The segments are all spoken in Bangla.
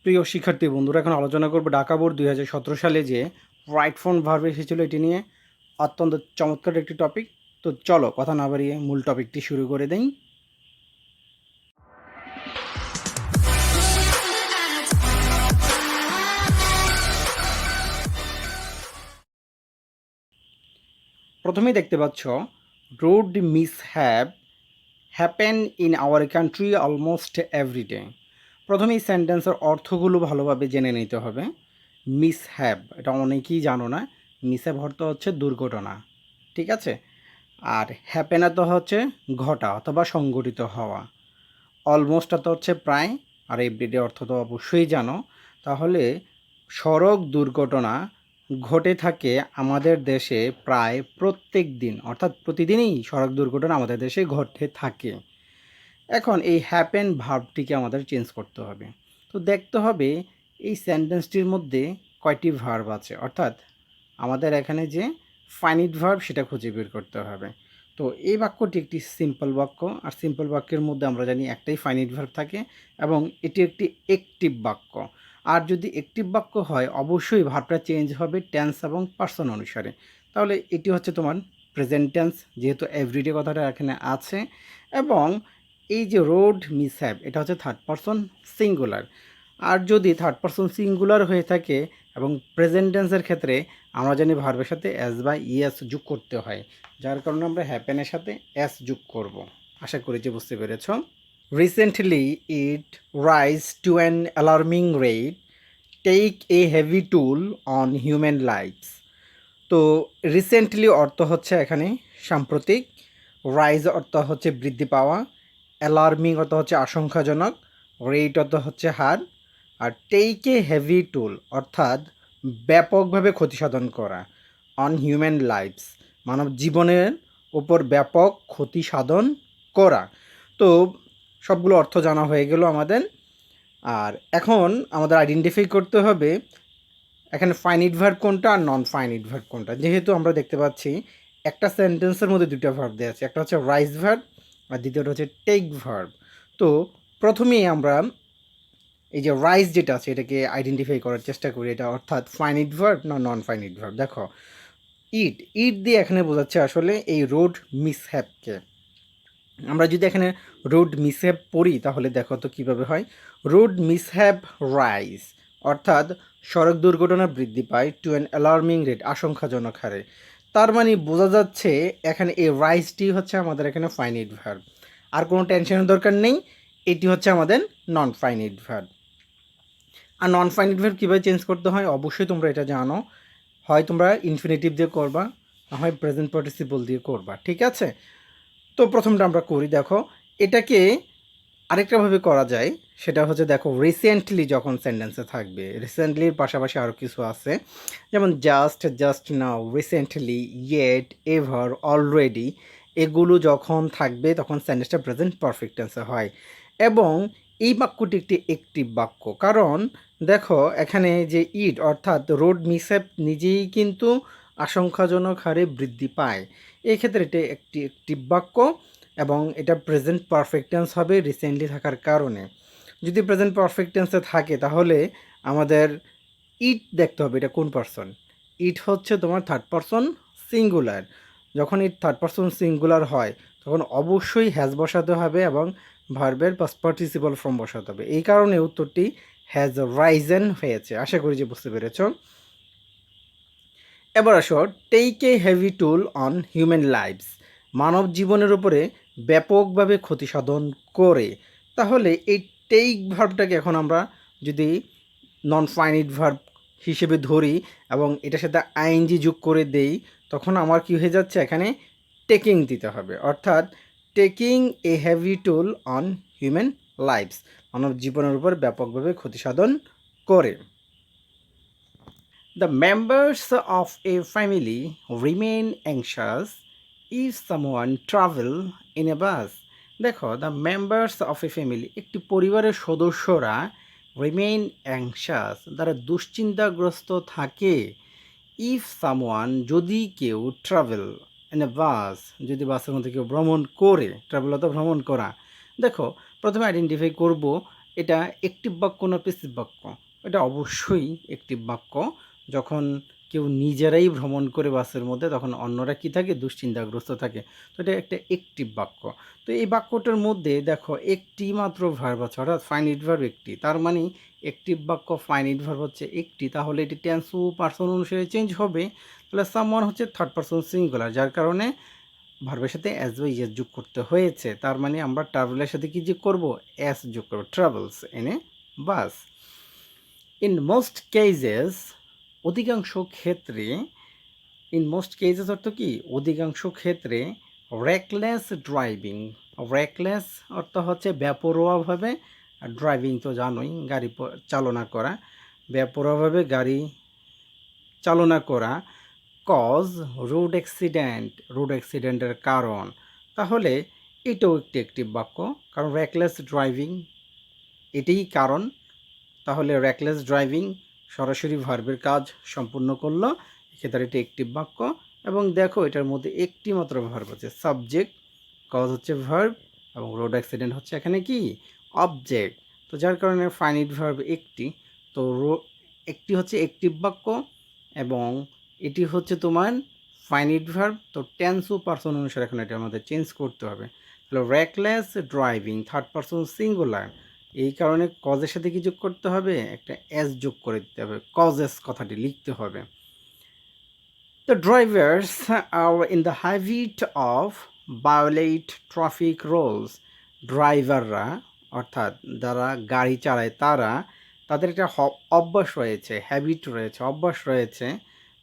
প্রিয় শিক্ষার্থী বন্ধুরা, এখন আলোচনা করব ঢাকা বোর্ড 2017 সালে যে রাইট ফর্ম ভার্ব এসেছিলো এটি নিয়ে। অত্যন্ত চমৎকার একটি টপিক। তো চলো কথা না বাড়িয়ে মূল টপিকটি শুরু করে দেই। প্রথমেই দেখতে পাচ্ছ road mishap happen in our country almost everyday. প্রথমেই সেন্টেন্সের অর্থগুলো ভালোভাবে জেনে নিতে হবে। মিসহ্যাপ এটা অনেকেই জানো না। মিসহ্যাপ অর্থ হচ্ছে দুর্ঘটনা, ঠিক আছে। আর হ্যাপেনা তো হচ্ছে ঘটা অথবা সংঘটিত হওয়া। অলমোস্টটা তো হচ্ছে প্রায়, আর এভরিডে অর্থ তো অবশ্যই জানো। তাহলে সড়ক দুর্ঘটনা ঘটে থাকে আমাদের দেশে প্রায় প্রত্যেক দিন, অর্থাৎ প্রতিদিনই সড়ক দুর্ঘটনা আমাদের দেশে ঘটে থাকে। এখন এই হ্যাপেন ভার্বটিকে আমাদের চেঞ্জ করতে হবে। তো দেখতে হবে এই সেন্টেন্সটির মধ্যে কয়টি ভার্ব আছে, অর্থাৎ আমাদের এখানে যে ফাইনিট ভার্ব সেটা খুঁজে বের করতে হবে। তো এই বাক্যটি একটি সিম্পল বাক্য, আর সিম্পল বাক্যের মধ্যে আমরা জানি একটাই ফাইনিট ভার্ব থাকে এবং এটি একটি অ্যাকটিভ বাক্য। আর যদি অ্যাকটিভ বাক্য হয় অবশ্যই ভার্বটা চেঞ্জ হবে টেন্স এবং পার্সন অনুসারে। তাহলে এটি হচ্ছে তোমার প্রেজেন্ট টেন্স, যেহেতু এভরিডে কথাটা এখানে আছে। এবং এই যে রোড মিসহ্যাপ এটা হচ্ছে থার্ড পারসন সিঙ্গুলার। আর যদি থার্ড পারসন সিঙ্গুলার হয়ে থাকে এবং প্রেজেন্ট টেন্সের ক্ষেত্রে আমরা জানি ভার্বের সাথে এস বা ইএস যোগ করতে হয়, যার কারণে আমরা হ্যাপেনের সাথে এস যোগ করব। আশা করি যে বুঝতে পেরেছ। Recently it rise to an alarming rate, take a heavy toll on human lives. তো রিসেন্টলি অর্থ হচ্ছে এখানে সাম্প্রতিক, রাইজ অর্থ হচ্ছে বৃদ্ধি পাওয়া, অ্যালার্মিং অর্থ হচ্ছে আশঙ্কাজনক, রেট অর্থ হচ্ছে হার, আর টেক এ হেভি টুল অর্থাৎ ব্যাপকভাবে ক্ষতিসাধন করা, অন হিউম্যান লাইফস মানব জীবনের ওপর ব্যাপক ক্ষতি সাধন করা। তো সবগুলো অর্থ জানা হয়ে গেল আমাদের। আর এখন আমাদের আইডেন্টিফাই করতে হবে এখানে ফাইনিট ভার্ব কোনটা আর নন ফাইনিট ভার্ব কোনটা। যেহেতু আমরা দেখতে পাচ্ছি একটা সেন্টেন্সের মধ্যে দুটো ভার্ব দেওয়া আছে, একটা হচ্ছে রাইজ ভার্ব আর দ্বিতীয়টা হচ্ছে টেক ভার্ব। তো প্রথমেই আমরা এই যে রাইজ যেটা আছে এটাকে আইডেন্টিফাই করার চেষ্টা করি, এটা অর্থাৎ ফাইনিট ভার্ব না নন ফাইনিট ভার্ব। দেখো ইট ইট দিয়ে এখানে বোঝাচ্ছে আসলে এই রোড মিসহ্যাপকে। আমরা যদি এখানে রোড মিসহ্যাপ পড়ি তাহলে দেখো তো কীভাবে হয়। রোড মিসহ্যাপ রাইজ অর্থাৎ সড়ক দুর্ঘটনা বৃদ্ধি পায় টু অ্যান অ্যালার্মিং রেট আশঙ্কাজনক হারে। তার মানে বোঝা যাচ্ছে এখানে এই রাইজটি হচ্ছে আমাদের এখানে ফাইনিট ভার্ব, আর কোনো টেনশনের দরকার নেই, এটি হচ্ছে আমাদের নন ফাইনিট ভার্ব। আর নন ফাইনিট ভার্ব কীভাবে চেঞ্জ করতে হয় অবশ্যই তোমরা এটা জানো, হয় তোমরা ইনফিনিটিভ দিয়ে করবা, না হয় প্রেজেন্ট পার্টিসিপল দিয়ে করবা, ঠিক আছে। তো প্রথমটা আমরা করি। দেখো এটাকে আরেকটাভাবে করা যায়, সেটা হচ্ছে দেখো রিসেন্টলি যখন সেন্টেন্সে থাকবে, রিসেন্টলির পাশাপাশি আরও কিছু আছে, যেমন just, just now, recently, yet, ever, already, এগুলো যখন থাকবে তখন সেন্টেন্সটা প্রেজেন্ট পারফেক্ট টেন্সে হয়। এবং এই বাক্যটি একটি অ্যাকটিভ বাক্য, কারণ দেখো এখানে যে ইট অর্থাৎ রোড মিসহ্যাপ নিজেই কিন্তু আশঙ্কাজনক হারে বৃদ্ধি পায়। এক্ষেত্রে এটা একটি অ্যাকটিভ বাক্য এবং এটা প্রেজেন্ট পারফেক্ট টেন্স হবে রিসেন্টলি থাকার কারণে। যদি প্রেজেন্ট পারফেক্ট টেন্সে থাকে তাহলে আমাদের ইট দেখতে হবে এটা কোন পারসন। ইট হচ্ছে তোমার থার্ড পারসন সিঙ্গুলার। যখন ইট থার্ড পারসন সিঙ্গুলার হয় তখন অবশ্যই হ্যাজ বসাতে হবে এবং ভার্বের পাস্ট পার্টিসিপাল ফর্ম বসাতে হবে। এই কারণে উত্তরটি হ্যাজ রাইজেন হয়েছে। আশা করি যে বুঝতে পেরেছ। এবার আসো take a heavy toll on human lifes, মানব জীবনের উপরে ব্যাপকভাবে ক্ষতি সাধন করে। তাহলে এই টেক ভার্বটাকে এখন আমরা যদি নন ফাইনিট ভার্ব হিসেবে ধরি এবং এটার সাথে আইএনজি যোগ করে দেই, তখন আমার কি হয়ে যাচ্ছে, এখানে টেকিং দিতে হবে, অর্থাৎ taking a heavy toll on human lifes, মানব জীবনের উপর ব্যাপকভাবে ক্ষতি সাধন করে। The members of a family remain anxious if someone travel in a bus. দেখো the members of A family একটি পরিবারের সদস্যরা রিমেইন অ্যাংশাস তারা দুশ্চিন্তাগ্রস্ত থাকে ইফ সামওয়ান যদি কেউ ট্রাভেল ইন এ বাস যদি বাসের মধ্যে কেউ ভ্রমণ করে, ট্রাভেল অত ভ্রমণ করা। দেখো প্রথমে আইডেন্টিফাই করব এটা অ্যাক্টিভ বাক্য না প্যাসিভ বাক্য? এটা অবশ্যই অ্যাক্টিভ বাক্য। যখন কেউ নিজেরাই ভ্রমণ করে বাসের মধ্যে, তখন অন্যরা কী থাকে? দুশ্চিন্তাগ্রস্ত থাকে। তো এটা একটা অ্যাক্টিভ বাক্য। তো এই বাক্যটার মধ্যে দেখো একটি মাত্র ভার্ব আছে, অর্থাৎ ফাইনাইট ভার্ব একটি। তার মানে অ্যাক্টিভ বাক্য ফাইনাইট ভার্ব হচ্ছে একটি, তাহলে এটি টেন্স ও পার্সন অনুসারে চেঞ্জ হবে। তাহলে সামওয়ান হচ্ছে থার্ড পার্সন সিঙ্গুলার, যার কারণে ভার্বের সাথে অ্যাজ বা ইয়েস যোগ করতে হয়েছে। তার মানে আমরা ট্রাভেলের সাথে কি যোগ করব? অ্যাস যোগ করব, travels in a bus. In most কেজেস, অধিকাংশ ক্ষেত্রে, ইন মোস্ট কেজেস অর্থ কি? অধিকাংশ ক্ষেত্রে। রেকলেস ড্রাইভিং, রেকলেস অর্থ হচ্ছে বেপরোয়াভাবে, আর ড্রাইভিং তো জানোই গাড়ি চালনা করা, বেপরোয়াভাবে গাড়ি চালনা করা। কজ রোড অ্যাক্সিডেন্ট, রোড অ্যাক্সিডেন্টের কারণ। তাহলে এটাও একটি অ্যাক্টিভ বাক্য, কারণ রেকলেস ড্রাইভিং এটাই কারণ। তাহলে রেকলেস ড্রাইভিং সরাসরি ভার্বের কাজ সম্পূর্ণ করলো, এক্ষেত্রে এটি অ্যাক্টিভ বাক্য। এবং দেখো এটার মধ্যে একটি মাত্র ভার্ব আছে, সাবজেক্ট, কজ হচ্ছে ভার্ব, এবং রোড অ্যাক্সিডেন্ট হচ্ছে এখানে কি? অবজেক্ট। তো যার কারণে ফাইনাইট ভার্ব একটি। তো একটি হচ্ছে অ্যাক্টিভ বাক্য, এবং এটি হচ্ছে তোমার ফাইনাইট ভার্ব। তো টেন্স ও পার্সন অনুসারে এখন এটা আমাদের চেঞ্জ করতে হবে। তাহলে reckless driving third person singular, এই কারণে কজের সাথে কি যোগ করতে হবে? একটা এস যোগ করে দিতে হবে, কজেস কথাটি লিখতে হবে। The drivers are in the habit of violate traffic rules. ড্রাইভাররা, অর্থাৎ যারা গাড়ি চালায় তারা, তাদের একটা অভ্যাস রয়েছে, হ্যাবিট রয়েছে, অভ্যাস রয়েছে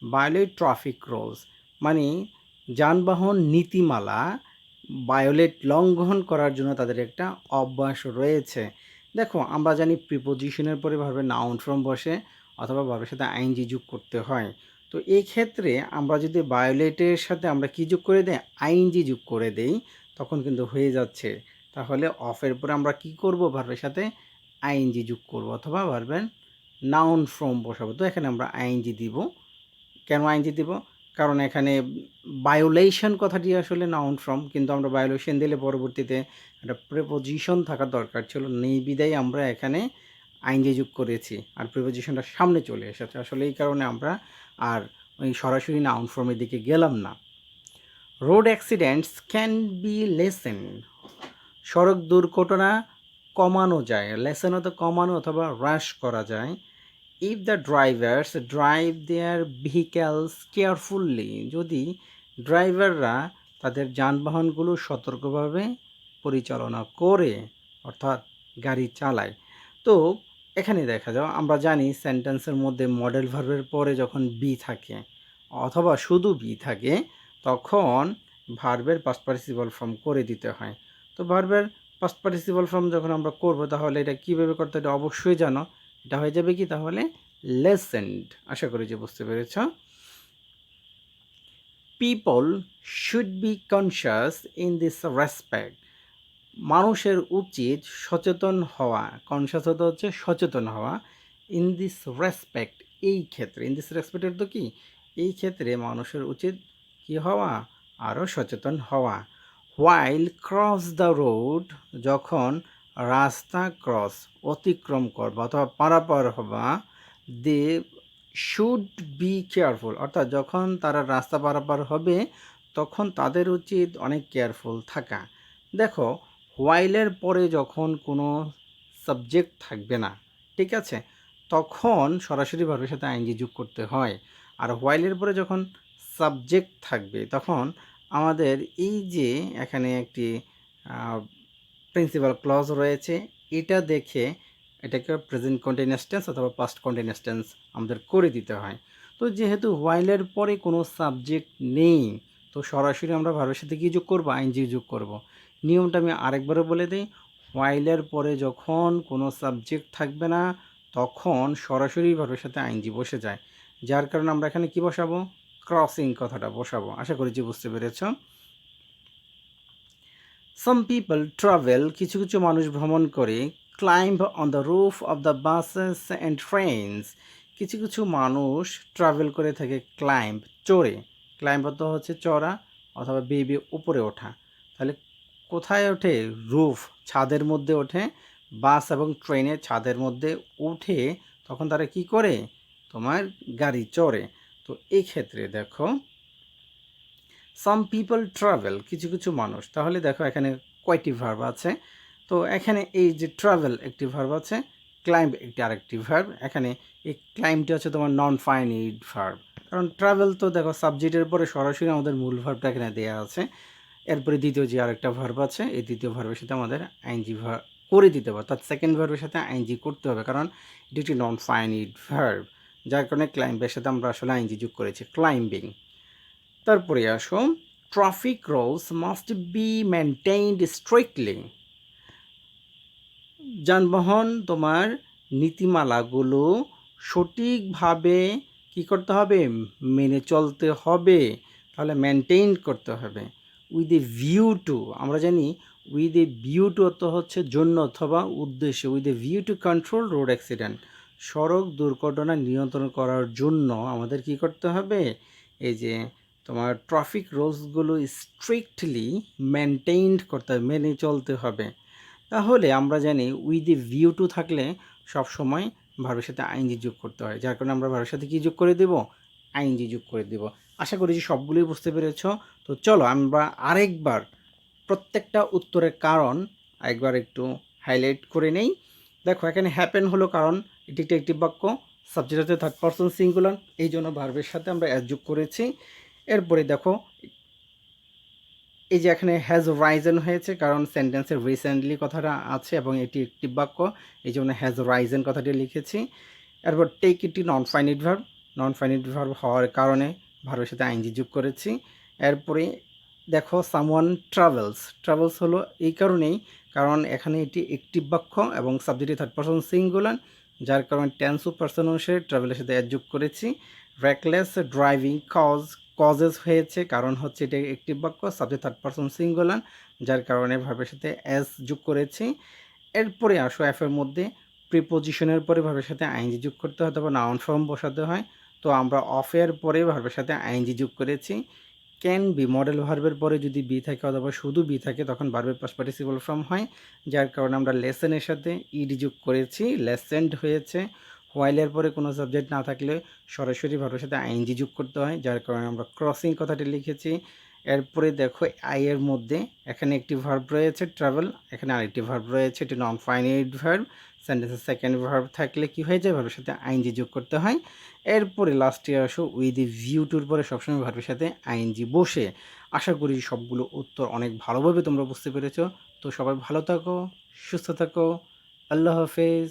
ভায়োলেট ট্রাফিক রুলস, মানে যানবাহন নীতিমালা ভায়োলেট, লঙ্ঘন করার জন্য তাদের একটা অভ্যাস রয়েছে। দেখো আমরা জানি প্রিপোজিশনের পরে ভার্বের নাউন ফর্ম বসে, অথবা ভার্বের সাথে আইএনজি যোগ করতে হয়। তো এই ক্ষেত্রে আমরা যদি ভায়োলেটের সাথে আমরা কি যোগ করে দেই? আইএনজি যোগ করে দেই, তখন কিন্তু হয়ে যাচ্ছে। তাহলে অফের পরে আমরা কি করব? ভার্বের সাথে আইএনজি যোগ করব, অথবা ভার্বের নাউন ফর্ম বসাবো। তো এখানে আমরা আইএনজি দিব। কেন আইএনজি দিব? কারণ এখানে ভায়োলেশন কথাটি আসলে নাউন ফর্ম, কিন্তু আমরা ভায়োলেশন দিলে পরবর্তীতে একটা প্রিপোজিশন থাকার দরকার ছিল, নেই বিদায় আমরা এখানে আইএনজি যোগ করেছি, আর প্রিপোজিশনটা সামনে চলে এসেছে। আসলে এই কারণে আমরা আর ওই সরাসরি নাউন ফর্মের দিকে গেলাম না। Road accidents can be lesson, সড়ক দুর্ঘটনা কমানো যায়, লেসেন হতে কমানো অথবা হ্রাস করা যায়। If the drivers drive their vehicles carefully, যদি ড্রাইভাররা তাদের যানবাহনগুলো সতর্কভাবে পরিচালনা করে, অর্থাৎ গাড়ি চালায়। তো এখানে দেখা যাও, আমরা জানি সেন্টেন্সের মধ্যে মডেল ভার্বের পরে যখন বি থাকে, অথবা শুধু বি থাকে, তখন ভার্বের পাস্ট পার্টিসিপল ফর্ম করে দিতে হয়। তো ভার্বের পাস্ট পার্টিসিপল ফর্ম যখন আমরা করব, তাহলে এটা কীভাবে করতে এটা অবশ্যই জানো। এটা হয়ে যাবে কি তাহলে? লেসেন্ড। আশা করি যে বুঝতে পেরেছ। People should be conscious in this respect, মানুষের উচিত সচেতন হওয়া, কনসিয়াস হতে হচ্ছে সচেতন হওয়া, ইন দিস রেসপেক্ট, এই ক্ষেত্রে, ইন দিস রেসপেক্টের তো কি? এই ক্ষেত্রে মানুষের উচিত কি হওয়া? আরও সচেতন হওয়া। হোয়াইল ক্রস দ্য রোড, যখন রাস্তা ক্রস, অতিক্রম করবা অথবা পারাপার হবা, দে শুড বি কেয়ারফুল, অর্থাৎ যখন তারা রাস্তা পারাপার হবে তখন তাদের উচিত অনেক কেয়ারফুল থাকা। দেখো হোয়াইলের পরে যখন কোনো সাবজেক্ট থাকবে না, ঠিক আছে, তখন সরাসরি ভার্বের সাথে আইএনজি যোগ করতে হয়। আর হোয়াইলের পরে যখন সাবজেক্ট থাকবে, তখন আমাদের এই যে এখানে একটি প্রিন্সিপাল ক্লজ রয়েছে, এটা দেখে এটাকে প্রেজেন্ট কন্টিনিউয়াস টেন্স অথবা পাস্ট কন্টিনিউয়াস টেন্স আমাদের করে দিতে হয়। তো যেহেতু হোয়াইলের পরে কোনো সাবজেক্ট নেই, তো সরাসরি আমরা ভার্বের সাথে কী যোগ করবো? আইএনজি যোগ করব। নিয়মটা আমি আরেকবারও বলে দিই, হোয়াইলের পরে যখন কোনো সাবজেক্ট থাকবে না, তখন সরাসরি ভার্বের সাথে আইএনজি বসে যায়, যার কারণে আমরা এখানে কি বসাবো? ক্রসিং কথাটা বসাবো। আশা করি যে বুঝতে পেরেছ। সাম পিপল ট্রাভেল, কিছু কিছু মানুষ ভ্রমণ করে, climb on the roof of the buses and trains, কিছু কিছু মানুষ ট্রাভেল করে থাকে ক্লাইম্ব, চড়ে। ক্লাইম্ব তো হচ্ছে চড়া অথবা বেয়ে উপরে ওঠা। তাহলে কোথায় ওঠে? রুফ, ছাদের মধ্যে ওঠে, বাস এবং ট্রেনের ছাদের মধ্যে উঠে তখন তারা কি করে, তোমার গাড়ি চড়ে। তো এই ক্ষেত্রে দেখো সাম পিপল ট্রাভেল, কিছু কিছু মানুষ। তাহলে দেখো এখানে কয়টি ভার্ব আছে? তো এখানে এই যে ট্রাভেল একটি ভার্ব আছে, ক্লাইম্ব একটি আরেকটি ভার্ব। এখানে এই ক্লাইম্বটি হচ্ছে তোমার নন ফাইনাইট ভার্ব, কারণ ট্রাভেল তো দেখো সাবজেক্টের পরে সরাসরি আমাদের মূল ভার্বটা এখানে দেওয়া আছে। এরপরে দ্বিতীয় যে আরেকটা ভার্ব আছে, এই দ্বিতীয় ভার্বের সাথে আমাদের আইএনজি ভার্ব করে দিতে হবে, অর্থাৎ সেকেন্ড ভার্বের সাথে আইএনজি করতে হবে, কারণ এটি একটি নন ফাইনাইট ভার্ব, যার কারণে ক্লাইম্বের সাথে আমরা আসলে আইএনজি যোগ করেছি, ক্লাইম্বিং। তারপরে আসো, traffic rules must be maintained strictly. যানবাহন তোমার নীতিমালাগুলো সঠিকভাবে কী করতে হবে, মেনে চলতে হবে। তাহলে মেনটেইন করতে হবে। উইথ এ ভিউ টু, আমরা জানি উইথ এ ভিউ টু অর্থ হচ্ছে জন্য অথবা উদ্দেশ্য, with a view to control road accident, সড়ক দুর্ঘটনা নিয়ন্ত্রণ করার জন্য আমাদের কি করতে হবে, এই যে তোমার ট্রাফিক রুলসগুলো স্ট্রিক্টলি মেনটেইন করতে হবে, মেনে চলতে হবে। তাহলে আমরা জানি উইথ এ ভিউ টু থাকলে সবসময় ভার্বের সাথে আইএনজি যোগ করতে হয়, যার কারণে আমরা ভার্বের সাথে কী যোগ করে দেব, আইএনজি যোগ করে দেব। আশা করি যে সবগুলোই বুঝতে পেরেছ। তো চলো আমরা আরেকবার প্রত্যেকটা উত্তরের কারণ একবার একটু হাইলাইট করে নেই। দেখো এখানে হ্যাপেন হলো কারণ এটি একটি একটি বাক্য, সাবজেক্ট হচ্ছে থার্ড পারসন সিঙ্গুলার, এই জন্য ভার্বের সাথে আমরা অ্যাজ যোগ করেছি। এরপরে দেখো এই যে এখানে হ্যাজ রাইজেন হয়েছে কারণ সেন্টেন্সের রিসেন্টলি কথাটা আছে এবং এটি একটি বাক্য, এই জন্য হ্যাজ রাইজেন কথাটি লিখেছি। এরপর টেক এটি non finite verb, non finite verb হওয়ার কারণে ভার্বের সাথে আইএনজি যোগ করেছি। এরপরে দেখো সামওয়ান ট্রাভেলস, ট্রাভেলস হলো এই কারণেই কারণ এখানে এটি একটি বাক্য এবং সাবজেক্টে থার্ড পারসন সিঙ্গুলার, যার কারণে টেন্স ও পার্সন অনুসারে ট্রাভেলের সাথে অ্যাড যোগ করেছি। রেকলেস ড্রাইভিং কজেস হয়েছে কারণ হচ্ছে এটা একটি বাক্য, সাবজেক্ট থার্ড পারসন সিঙ্গুলার, যার কারণে ভার্বের সাথে অ্যাস যোগ করেছি। এরপরে আসো এফের মধ্যে প্রিপোজিশনের পরে ভার্বের সাথে আইএনজি যোগ করতে হয়, তারপর নাউন ফর্ম বসাতে হয়। তো আমরা অফের পরে ভার্বের সাথে আইএনজি যোগ করেছি। ক্যান বি মডেল ভার্বের পরে যদি বি থাকে অথবা শুধু বি থাকে তখন ভার্বের পাস্ট পার্টিসিপল ফর্ম হয়, যার কারণে আমরা লেসেনের সাথে ইডি যোগ করেছি, লেসেন্ড হয়েছে। হোয়াইলের পরে কোনো সাবজেক্ট না থাকলে সরাসরি ভার্বের সাথে আইএনজি যোগ করতে হয়, যার কারণে আমরা ক্রসিং কথাটি লিখেছি। এরপরে দেখো আই এর মধ্যে এখানে একটি ভার্ব রয়েছে ট্রাভেল, এখানে আরেকটি ভার্ব রয়েছে, এটি নন ফাইনাইট ভার্ব। সেন্টেন্সের সেকেন্ড ভার্ব থাকলে কি হয়ে যায়, ভার্বের সাথে আইএনজি যোগ করতে হয়। এরপরে লাস্টে আসো উইথ এ ভিউ টুর পরে সবসময় ভার্বের সাথে আইএনজি বসে। আশা করি সবগুলো উত্তর অনেক ভালোভাবে তোমরা বুঝতে পেরেছো। তো সবাই ভালো থাকো, সুস্থ থাকো, আল্লাহ হাফেজ।